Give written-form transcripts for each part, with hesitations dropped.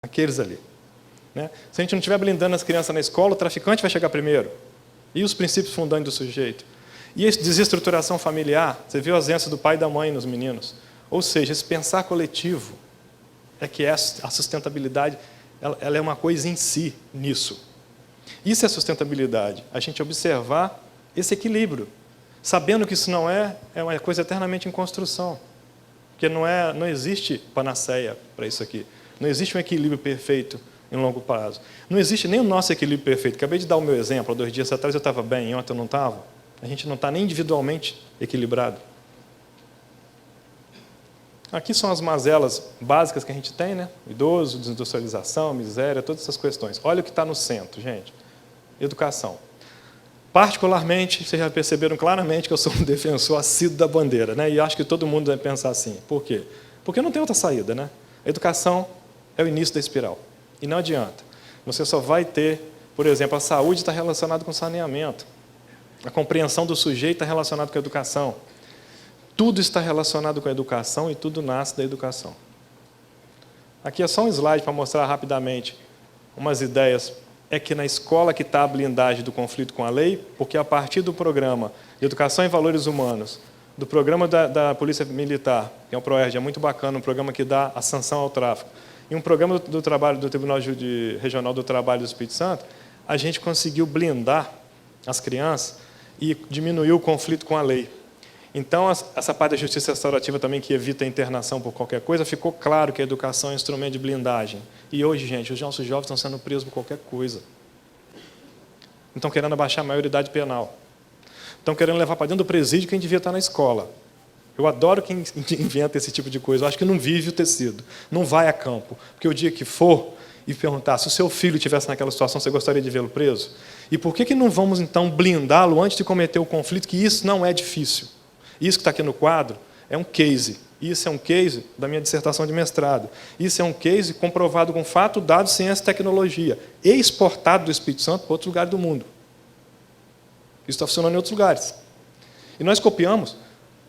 aqueles ali. Né? Se a gente não estiver blindando as crianças na escola, o traficante vai chegar primeiro. E os princípios fundantes do sujeito. E a desestruturação familiar, você viu a ausência do pai e da mãe nos meninos. Ou seja, esse pensar coletivo é que a sustentabilidade ela é uma coisa em si nisso. Isso é sustentabilidade, a gente observar esse equilíbrio, sabendo que isso não é uma coisa eternamente em construção, porque não existe panaceia para isso aqui, não existe um equilíbrio perfeito em longo prazo, não existe nem o nosso equilíbrio perfeito. Acabei de dar o meu exemplo, há 2 dias atrás eu estava bem, ontem eu não estava. A gente não está nem individualmente equilibrado. Aqui são as mazelas básicas que a gente tem, né? Idoso, desindustrialização, miséria, todas essas questões. Olha o que está no centro, gente. Educação. Particularmente, vocês já perceberam claramente que eu sou um defensor assíduo da bandeira, né? E acho que todo mundo deve pensar assim. Por quê? Porque não tem outra saída, né? A educação é o início da espiral. E não adianta. Você só vai ter, por exemplo, a saúde está relacionada com saneamento. A compreensão do sujeito está relacionada com a educação. Tudo está relacionado com a educação e tudo nasce da educação. Aqui é só um slide para mostrar rapidamente umas ideias. É que na escola que está a blindagem do conflito com a lei, porque a partir do programa de Educação e Valores Humanos, do programa da Polícia Militar, que é um PROERD, é muito bacana, um programa que dá a sanção ao tráfico, e um programa do trabalho do Tribunal Regional do Trabalho do Espírito Santo, a gente conseguiu blindar as crianças e diminuir o conflito com a lei. Então, essa parte da justiça restaurativa também, que evita a internação por qualquer coisa, ficou claro que a educação é um instrumento de blindagem. E hoje, gente, os nossos jovens estão sendo presos por qualquer coisa. Estão querendo abaixar a maioridade penal. Estão querendo levar para dentro do presídio quem devia estar na escola. Eu adoro quem inventa esse tipo de coisa. Eu acho que não vive o tecido, não vai a campo. Porque o dia que for e perguntar se o seu filho estivesse naquela situação, você gostaria de vê-lo preso? E por que não vamos, então, blindá-lo antes de cometer o conflito, que isso não é difícil? Isso que está aqui no quadro é um case. Isso é um case da minha dissertação de mestrado. Isso é um case comprovado com fato, dados, ciência e tecnologia, e exportado do Espírito Santo para outros lugares do mundo. Isso está funcionando em outros lugares. E nós copiamos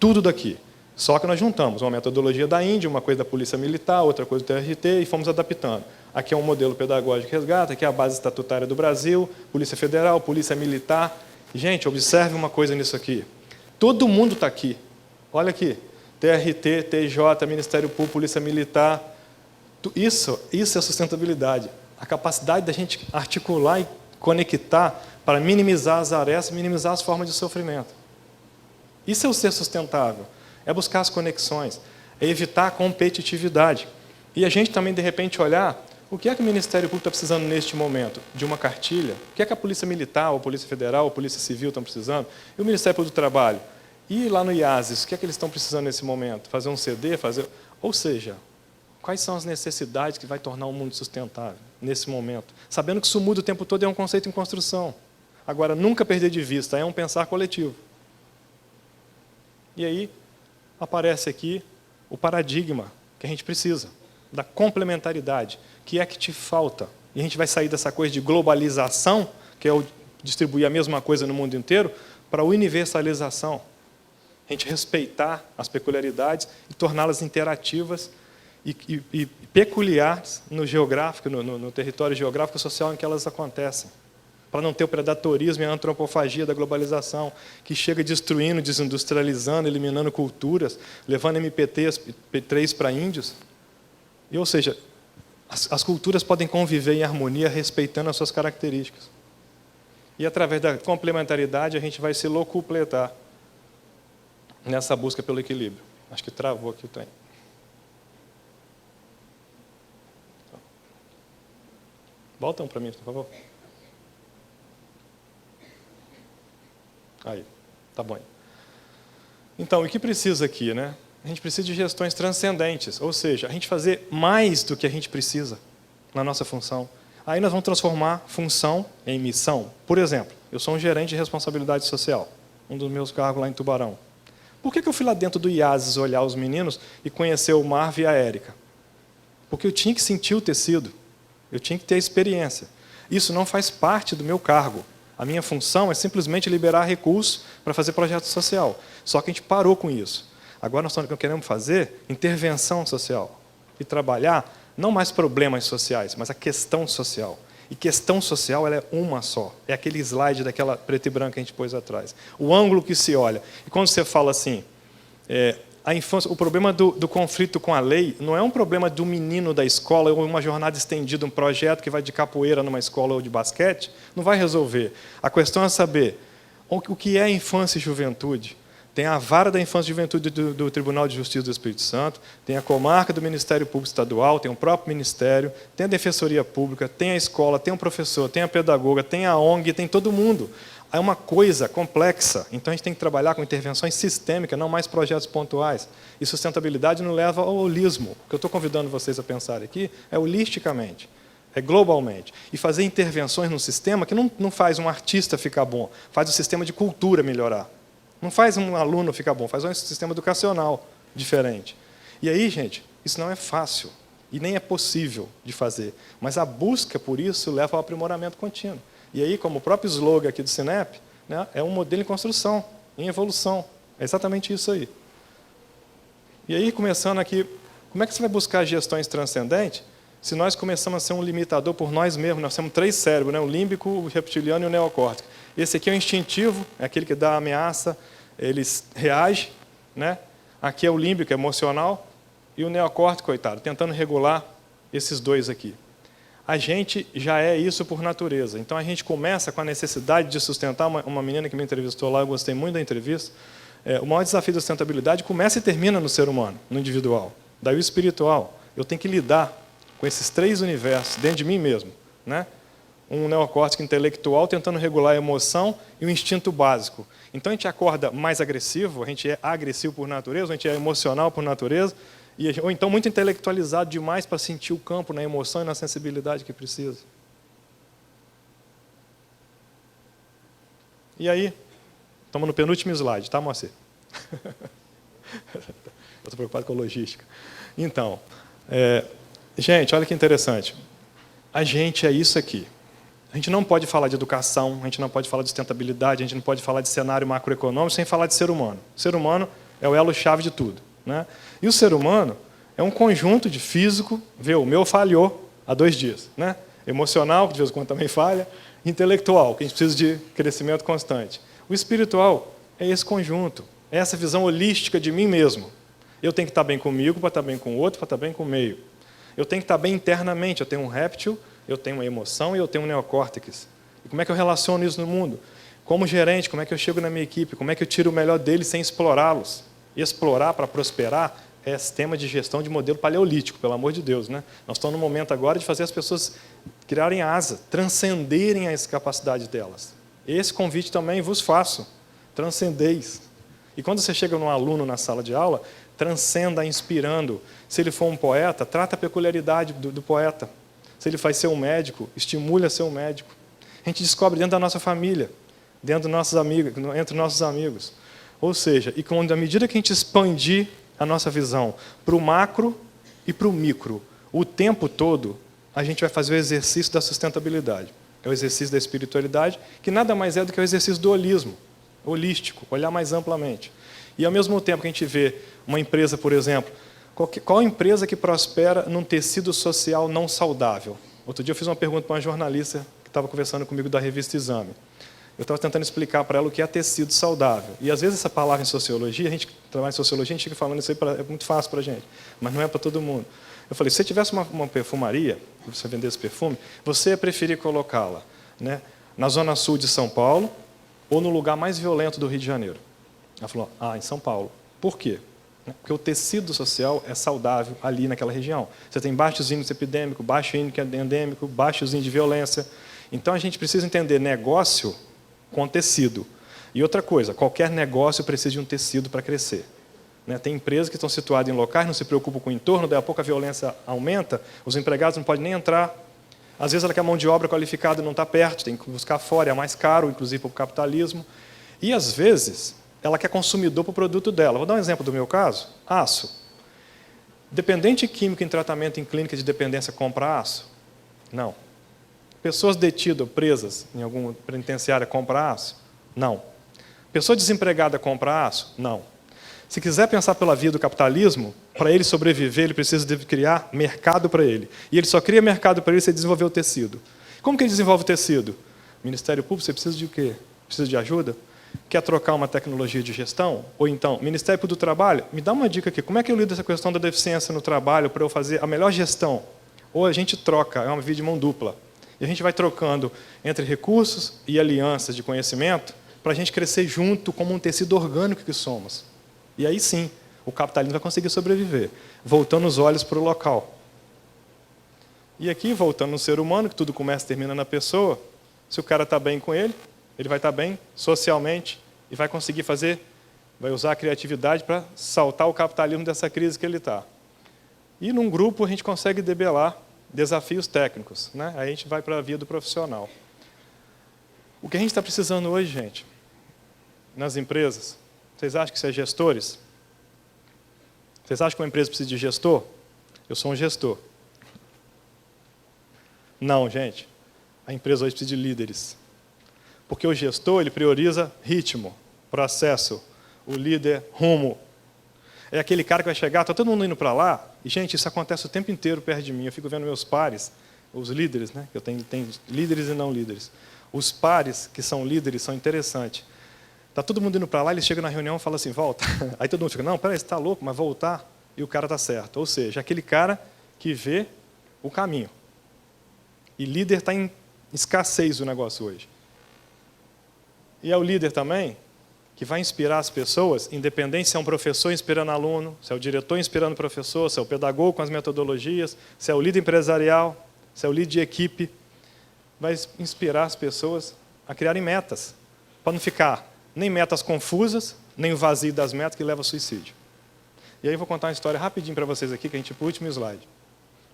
tudo daqui. Só que nós juntamos uma metodologia da Índia, uma coisa da Polícia Militar, outra coisa do TRT, e fomos adaptando. Aqui é um modelo pedagógico que resgata, aqui é a base estatutária do Brasil, Polícia Federal, Polícia Militar. Gente, observe uma coisa nisso aqui. Todo mundo está aqui. Olha aqui. TRT, TJ, Ministério Público, Polícia Militar. Isso é sustentabilidade. A capacidade da gente articular e conectar para minimizar as arestas, minimizar as formas de sofrimento. Isso é o ser sustentável. É buscar as conexões. É evitar a competitividade. E a gente também, de repente, olhar o que é que o Ministério Público está precisando neste momento? De uma cartilha? O que é que a Polícia Militar, ou a Polícia Federal, ou a Polícia Civil estão precisando? E o Ministério Público do Trabalho? E lá no IASES, o que é que eles estão precisando nesse momento? Fazer um CD? Ou seja, quais são as necessidades que vai tornar o mundo sustentável nesse momento? Sabendo que isso muda o tempo todo, é um conceito em construção. Agora, nunca perder de vista, é um pensar coletivo. E aí, aparece aqui o paradigma que a gente precisa, da complementaridade. O que é que te falta? E a gente vai sair dessa coisa de globalização, que é o distribuir a mesma coisa no mundo inteiro, para a universalização. A gente respeitar as peculiaridades e torná-las interativas e peculiares no geográfico, no território geográfico e social em que elas acontecem. Para não ter o predadorismo e a antropofagia da globalização, que chega destruindo, desindustrializando, eliminando culturas, levando MP3 para índios. E, ou seja, as culturas podem conviver em harmonia, respeitando as suas características. E, através da complementaridade, a gente vai se locupletar nessa busca pelo equilíbrio. Acho que travou aqui o trem. Volta um para mim, por favor. Aí, tá bom. Então, o que precisa aqui, né? A gente precisa de gestões transcendentes, ou seja, a gente fazer mais do que a gente precisa na nossa função. Aí nós vamos transformar função em missão. Por exemplo, eu sou um gerente de responsabilidade social, um dos meus cargos lá em Tubarão. Por que eu fui lá dentro do IASES olhar os meninos e conhecer o Marv e a Érica? Porque eu tinha que sentir o tecido, eu tinha que ter a experiência. Isso não faz parte do meu cargo. A minha função é simplesmente liberar recursos para fazer projeto social. Só que a gente parou com isso. Agora nós queremos fazer intervenção social e trabalhar Não mais problemas sociais, mas a questão social. E questão social ela é uma só. É aquele slide daquela preto e branca que a gente pôs atrás. O ângulo que se olha. E quando você fala assim, a infância, o problema do conflito com a lei não é um problema do menino da escola ou uma jornada estendida, um projeto que vai de capoeira numa escola ou de basquete, não vai resolver. A questão é saber o que é infância e juventude. Tem a vara da infância e juventude do Tribunal de Justiça do Espírito Santo, tem a comarca do Ministério Público Estadual, tem o próprio Ministério, tem a Defensoria Pública, tem a escola, tem o professor, tem a pedagoga, tem a ONG, tem todo mundo. É uma coisa complexa, então a gente tem que trabalhar com intervenções sistêmicas, não mais projetos pontuais. E sustentabilidade não leva ao holismo. O que eu estou convidando vocês a pensar aqui é holisticamente, é globalmente. E fazer intervenções no sistema que não faz um artista ficar bom, faz o sistema de cultura melhorar. Não faz um aluno ficar bom, faz um sistema educacional diferente. E aí, gente, isso não é fácil e nem é possível de fazer. Mas a busca por isso leva ao aprimoramento contínuo. E aí, como o próprio slogan aqui do Cinep, né, é um modelo em construção, em evolução. É exatamente isso aí. E aí, começando aqui, como é que você vai buscar gestões transcendentes se nós começamos a ser um limitador por nós mesmos? Nós temos 3 cérebros, né, o límbico, o reptiliano e o neocórtex. Esse aqui é o instintivo, é aquele que dá a ameaça, ele reage. Né? Aqui é o límbico, é emocional, e o neocórtex, coitado, tentando regular esses 2 aqui. A gente já é isso por natureza. Então, a gente começa com a necessidade de sustentar. Uma menina que me entrevistou lá, eu gostei muito da entrevista. O maior desafio da sustentabilidade começa e termina no ser humano, no individual. Daí o espiritual. Eu tenho que lidar com esses 3 universos dentro de mim mesmo. Né? Um neocórtex intelectual tentando regular a emoção e o instinto básico. Então, a gente acorda mais agressivo, a gente é agressivo por natureza, a gente é emocional por natureza, ou então muito intelectualizado demais para sentir o campo na emoção e na sensibilidade que precisa. E aí, estamos no penúltimo slide, tá, Moacir? Eu estou preocupado com a logística. Então, gente, olha que interessante. A gente é isso aqui. A gente não pode falar de educação, a gente não pode falar de sustentabilidade, a gente não pode falar de cenário macroeconômico sem falar de ser humano. O ser humano é o elo-chave de tudo. Né? E o ser humano é um conjunto de físico, o meu falhou há 2 dias, né? Emocional, que de vez em quando também falha, intelectual, que a gente precisa de crescimento constante. O espiritual é esse conjunto, é essa visão holística de mim mesmo. Eu tenho que estar bem comigo para estar bem com o outro, para estar bem com o meio. Eu tenho que estar bem internamente, eu tenho um réptil, eu tenho uma emoção e eu tenho um neocórtex. E como é que eu relaciono isso no mundo? Como gerente, como é que eu chego na minha equipe? Como é que eu tiro o melhor deles sem explorá-los? Explorar para prosperar é sistema de gestão de modelo paleolítico, pelo amor de Deus. Né? Nós estamos no momento agora de fazer as pessoas criarem asa, transcenderem essa capacidade delas. Esse convite também vos faço. Transcendeis. E quando você chega num aluno na sala de aula, transcenda inspirando. Se ele for um poeta, trata a peculiaridade do poeta. Se ele vai ser um médico, estimule a ser um médico. A gente descobre dentro da nossa família, dentro dos nossos amigos, entre nossos amigos. Ou seja, e à medida que a gente expandir a nossa visão para o macro e para o micro, o tempo todo, a gente vai fazer o exercício da sustentabilidade. É o exercício da espiritualidade, que nada mais é do que o exercício do holismo, holístico, olhar mais amplamente. E, ao mesmo tempo que a gente vê uma empresa, por exemplo, qual empresa que prospera num tecido social não saudável? Outro dia eu fiz uma pergunta para uma jornalista que estava conversando comigo da revista Exame. Eu estava tentando explicar para ela o que é tecido saudável. E, às vezes, essa palavra em sociologia, a gente trabalha em sociologia, a gente fica falando isso aí, é muito fácil para a gente, mas não é para todo mundo. Eu falei, se você tivesse uma perfumaria, você vendesse perfume, você ia preferir colocá-la, né, na zona sul de São Paulo ou no lugar mais violento do Rio de Janeiro? Ela falou, em São Paulo. Por quê? Porque o tecido social é saudável ali naquela região. Você tem baixos índices epidêmicos, baixo índice endêmico, baixos índices de violência. Então, a gente precisa entender negócio com tecido. E outra coisa, qualquer negócio precisa de um tecido para crescer. Né? Tem empresas que estão situadas em locais, não se preocupam com o entorno, daí a pouco a violência aumenta, os empregados não podem nem entrar. Às vezes, ela quer a mão de obra qualificada não está perto, tem que buscar fora, é mais caro, inclusive para o capitalismo. E, às vezes, ela quer consumidor para o produto dela. Vou dar um exemplo do meu caso. Aço. Dependente químico em tratamento em clínica de dependência compra aço? Não. Pessoas detidas, presas em alguma penitenciária compra aço? Não. Pessoa desempregada compra aço? Não. Se quiser pensar pela via do capitalismo, para ele sobreviver, ele precisa de criar mercado para ele. E ele só cria mercado para ele se ele desenvolver o tecido. Como que ele desenvolve o tecido? Ministério Público, você precisa de o quê? Precisa de ajuda? Quer trocar uma tecnologia de gestão? Ou então, Ministério Público do Trabalho, me dá uma dica aqui. Como é que eu lido essa questão da deficiência no trabalho para eu fazer a melhor gestão? Ou a gente troca, é uma via de mão dupla. E a gente vai trocando entre recursos e alianças de conhecimento para a gente crescer junto como um tecido orgânico que somos. E aí sim, o capitalismo vai conseguir sobreviver, voltando os olhos para o local. E aqui, voltando no ser humano, que tudo começa e termina na pessoa, se o cara está bem com ele vai estar bem socialmente e vai conseguir vai usar a criatividade para saltar o capitalismo dessa crise que ele está. E num grupo a gente consegue debelar desafios técnicos, né? Aí a gente vai para a via do profissional. O que a gente está precisando hoje, gente, nas empresas, vocês acham que isso é gestores? Vocês acham que uma empresa precisa de gestor? Eu sou um gestor. Não, gente. A empresa hoje precisa de líderes. Porque o gestor, ele prioriza ritmo, processo, o líder, rumo. É aquele cara que vai chegar, está todo mundo indo para lá, e, gente, isso acontece o tempo inteiro perto de mim. Eu fico vendo meus pares, os líderes, né? Eu tenho líderes e não líderes. Os pares que são líderes são interessantes. Está todo mundo indo para lá, eles chegam na reunião e falam assim, volta. Aí todo mundo fica, não, peraí, você está louco, mas voltar, e o cara está certo. Ou seja, aquele cara que vê o caminho. E líder está em escassez o negócio hoje. E é o líder também que vai inspirar as pessoas, independente se é um professor inspirando aluno, se é o diretor inspirando o professor, se é o pedagogo com as metodologias, se é o líder empresarial, se é o líder de equipe, vai inspirar as pessoas a criarem metas, para não ficar nem metas confusas, nem o vazio das metas que leva ao suicídio. E aí eu vou contar uma história rapidinho para vocês aqui, que a gente para o último slide.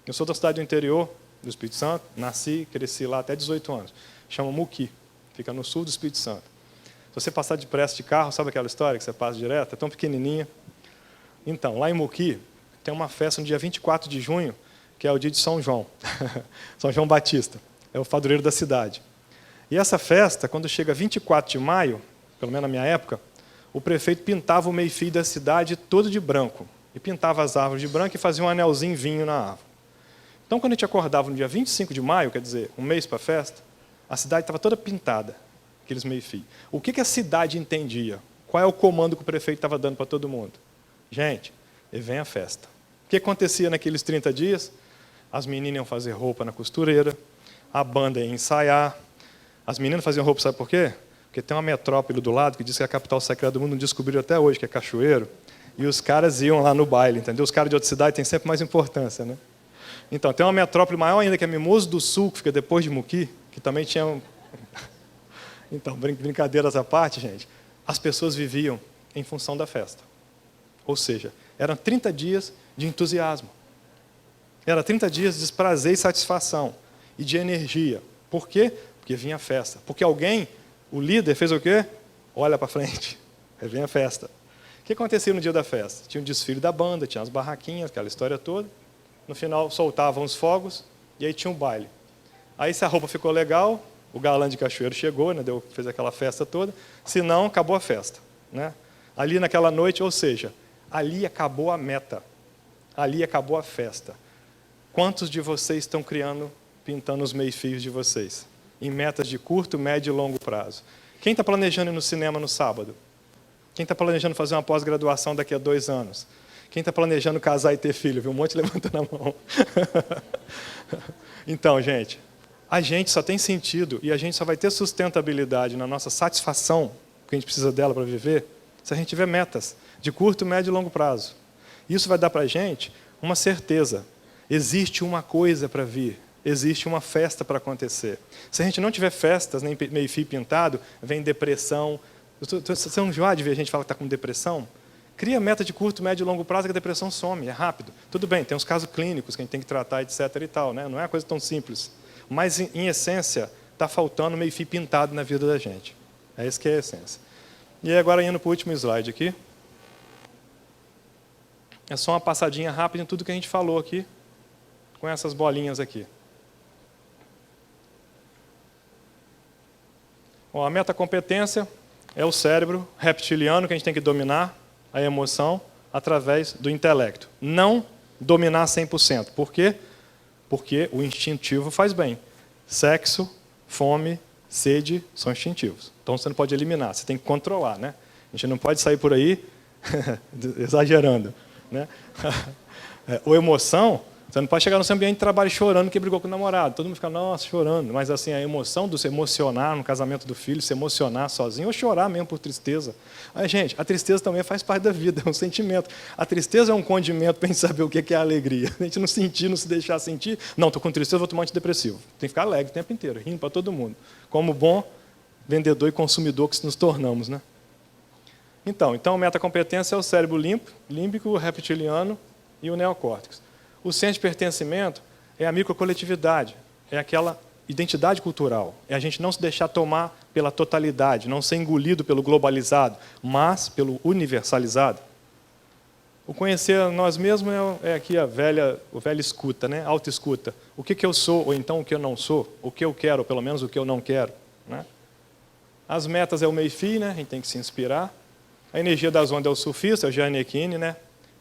Eu sou da cidade do interior do Espírito Santo, nasci, cresci lá até 18 anos. Chama Muqui, fica no sul do Espírito Santo. Se você passar depressa de carro, sabe aquela história que você passa direto? É tão pequenininha. Então, lá em Muqui, tem uma festa no dia 24 de junho, que é o dia de São João. São João Batista. É o padroeiro da cidade. E essa festa, quando chega 24 de maio, pelo menos na minha época, o prefeito pintava o meio-fio da cidade todo de branco. E pintava as árvores de branco e fazia um anelzinho vinho na árvore. Então, quando a gente acordava no dia 25 de maio, quer dizer, um mês para a festa, a cidade estava toda pintada, aqueles meio-fio. O que a cidade entendia? Qual é o comando que o prefeito estava dando para todo mundo? Gente, e vem a festa. O que acontecia naqueles 30 dias? As meninas iam fazer roupa na costureira, a banda ia ensaiar. As meninas faziam roupa, sabe por quê? Porque tem uma metrópole do lado que diz que é a capital secreta do mundo, não descobriram até hoje, que é Cachoeiro, e os caras iam lá no baile, entendeu? Os caras de outra cidade têm sempre mais importância, né? Então, tem uma metrópole maior ainda, que é Mimoso do Sul, que fica depois de Muqui, que também tinha... Então, brincadeiras à parte, gente, as pessoas viviam em função da festa. Ou seja, eram 30 dias de entusiasmo. Era 30 dias de prazer e satisfação, e de energia. Por quê? Porque vinha a festa. Porque alguém, o líder, fez o quê? Olha para frente, aí vem a festa. O que acontecia no dia da festa? Tinha um desfile da banda, tinha as barraquinhas, aquela história toda. No final, soltavam os fogos, e aí tinha um baile. Aí, se a roupa ficou legal, o galã de Cachoeiro chegou, né, fez aquela festa toda. Se não, acabou a festa, né? Ali naquela noite, ou seja, ali acabou a meta. Ali acabou a festa. Quantos de vocês estão pintando os meio-fios de vocês? Em metas de curto, médio e longo prazo. Quem está planejando ir no cinema no sábado? Quem está planejando fazer uma pós-graduação daqui a 2 anos? Quem está planejando casar e ter filho? Viu um monte levantando a mão. Então, gente, a gente só tem sentido e a gente só vai ter sustentabilidade na nossa satisfação, porque a gente precisa dela para viver, se a gente tiver metas de curto, médio e longo prazo. Isso vai dar para a gente uma certeza. Existe uma coisa para vir. Existe uma festa para acontecer. Se a gente não tiver festas, nem meio-fio pintado, vem depressão. Você não enjoa de ver a gente falar que está com depressão? Cria meta de curto, médio e longo prazo que a depressão some, é rápido. Tudo bem, tem uns casos clínicos que a gente tem que tratar, etc. e tal, né? Não é uma coisa tão simples. Mas, em essência, está faltando meio-fio pintado na vida da gente. É isso que é a essência. E aí, agora, indo para o último slide aqui. É só uma passadinha rápida em tudo que a gente falou aqui, com essas bolinhas aqui. Bom, a metacompetência é o cérebro reptiliano que a gente tem que dominar. a emoção através do intelecto. Não dominar 100%. Por quê? Porque o instintivo faz bem. Sexo, fome, sede são instintivos. Então você não pode eliminar, você tem que controlar, né? A gente não pode sair por aí exagerando, né? Ou emoção, você não pode chegar no seu ambiente de trabalho chorando que brigou com o namorado. Todo mundo fica, nossa, chorando. Mas assim, a emoção do se emocionar no casamento do filho, se emocionar sozinho, ou chorar mesmo por tristeza. Aí, gente, a tristeza também faz parte da vida, é um sentimento. A tristeza é um condimento para a gente saber o que é a alegria. A gente não sentir, não se deixar sentir. Não, estou com tristeza, vou tomar antidepressivo. Tem que ficar alegre o tempo inteiro, rindo para todo mundo. Como bom vendedor e consumidor que nos tornamos, né? Então, metacompetência é o cérebro límbico, o reptiliano e o neocórtex. O senso de pertencimento é a microcoletividade, é aquela identidade cultural, é a gente não se deixar tomar pela totalidade, não ser engolido pelo globalizado, mas pelo universalizado. O conhecer nós mesmos é aqui o velho escuta, né? Autoescuta. O que eu sou, ou então o que eu não sou, o que eu quero, ou pelo menos o que eu não quero, né? As metas é o meio e fim, né? A gente tem que se inspirar. A energia das ondas é o surfista, é o Giannichini, né?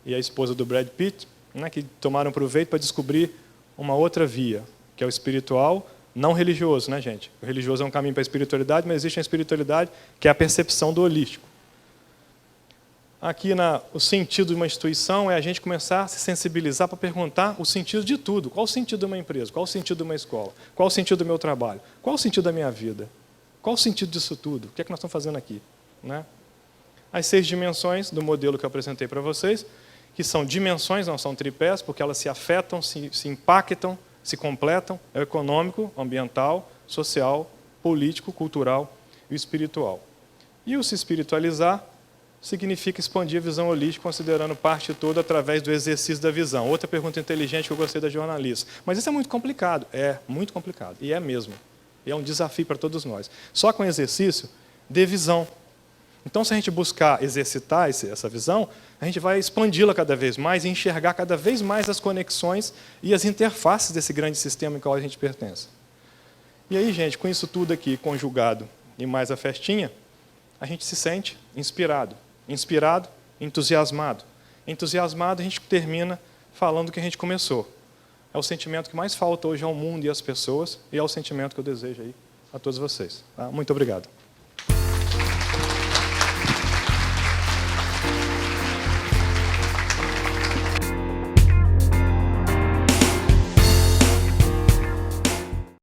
E a esposa do Brad Pitt, né? Que tomaram proveito para descobrir uma outra via, que é o espiritual, não religioso, né, gente? O religioso é um caminho para a espiritualidade, mas existe a espiritualidade que é a percepção do holístico. Aqui, o sentido de uma instituição é a gente começar a se sensibilizar para perguntar o sentido de tudo. Qual o sentido de uma empresa? Qual o sentido de uma escola? Qual o sentido do meu trabalho? Qual o sentido da minha vida? Qual o sentido disso tudo? O que é que nós estamos fazendo aqui, né? As 6 dimensões do modelo que eu apresentei para vocês, que são dimensões, não são tripés, porque elas se afetam, se impactam, se completam, é o econômico, ambiental, social, político, cultural e o espiritual. E o se espiritualizar significa expandir a visão holística, considerando parte toda através do exercício da visão. Outra pergunta inteligente que eu gostei da jornalista. Mas isso é muito complicado. É muito complicado. E é mesmo. E é um desafio para todos nós. Só com exercício de visão. Então, se a gente buscar exercitar essa visão, a gente vai expandi-la cada vez mais e enxergar cada vez mais as conexões e as interfaces desse grande sistema em qual a gente pertence. E aí, gente, com isso tudo aqui conjugado e mais a festinha, a gente se sente inspirado. Inspirado, entusiasmado. Entusiasmado, a gente termina falando o que a gente começou. É o sentimento que mais falta hoje ao mundo e às pessoas, e é o sentimento que eu desejo aí a todos vocês. Tá? Muito obrigado.